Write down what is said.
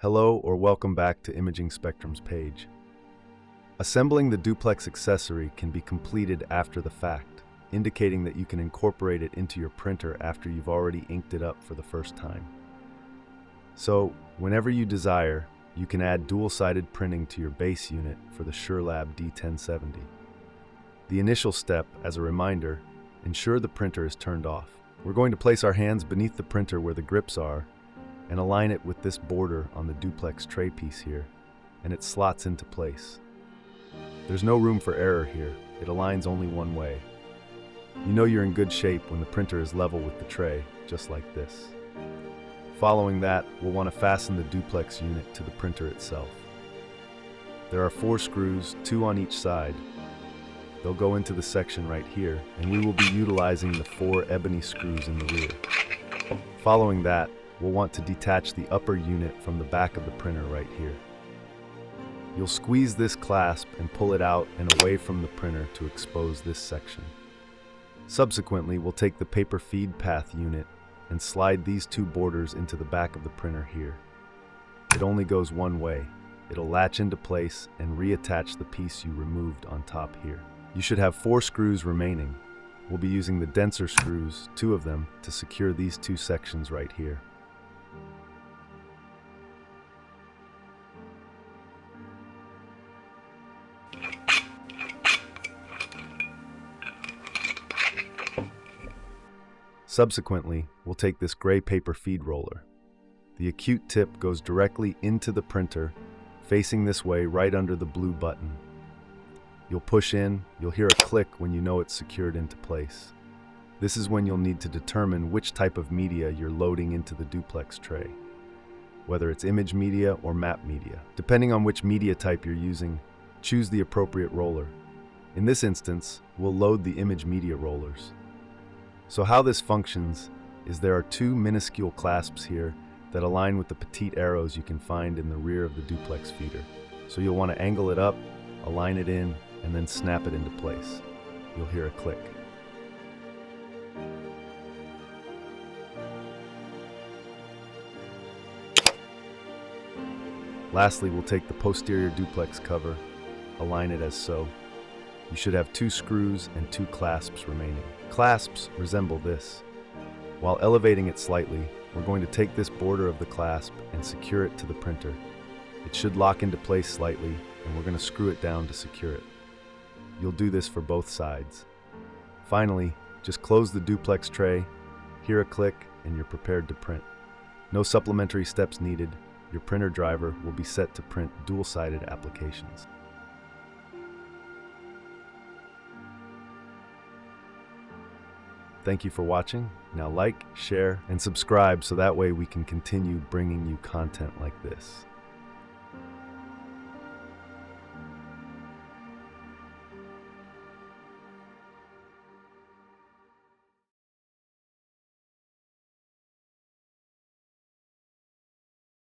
Hello or welcome back to Imaging Spectrum's page. Assembling the duplex accessory can be completed after the fact, indicating that you can incorporate it into your printer after you've already inked it up for the first time. So, whenever you desire, you can add dual-sided printing to your base unit for the SureLab D1070. The initial step, as a reminder, ensure the printer is turned off. We're going to place our hands beneath the printer where the grips are and align it with this border on the duplex tray piece here, and it slots into place. There's no room for error here. It aligns only one way. You know you're in good shape when the printer is level with the tray, just like this. Following that, we'll want to fasten the duplex unit to the printer itself. There are 4 screws, 2 on each side. They'll go into the section right here, and we will be utilizing the 4 ebony screws in the rear. Following that, we'll want to detach the upper unit from the back of the printer right here. You'll squeeze this clasp and pull it out and away from the printer to expose this section. Subsequently, we'll take the paper feed path unit and slide these 2 borders into the back of the printer here. It only goes one way. It'll latch into place and reattach the piece you removed on top here. You should have 4 screws remaining. We'll be using the denser screws, 2 of them, to secure these 2 sections right here. Subsequently, we'll take this gray paper feed roller. The acute tip goes directly into the printer, facing this way right under the blue button. You'll push in, you'll hear a click when you know it's secured into place. This is when you'll need to determine which type of media you're loading into the duplex tray, whether it's image media or map media. Depending on which media type you're using, choose the appropriate roller. In this instance, we'll load the image media rollers. So how this functions is there are 2 minuscule clasps here that align with the petite arrows you can find in the rear of the duplex feeder. So you'll want to angle it up, align it in, and then snap it into place. You'll hear a click. Lastly, we'll take the posterior duplex cover, align it as so. You should have 2 screws and 2 clasps remaining. Clasps resemble this. While elevating it slightly, we're going to take this border of the clasp and secure it to the printer. It should lock into place slightly, and we're going to screw it down to secure it. You'll do this for both sides. Finally, just close the duplex tray, hear a click, and you're prepared to print. No supplementary steps needed. Your printer driver will be set to print dual-sided applications. Thank you for watching. Now like, share, and subscribe so that way we can continue bringing you content like this.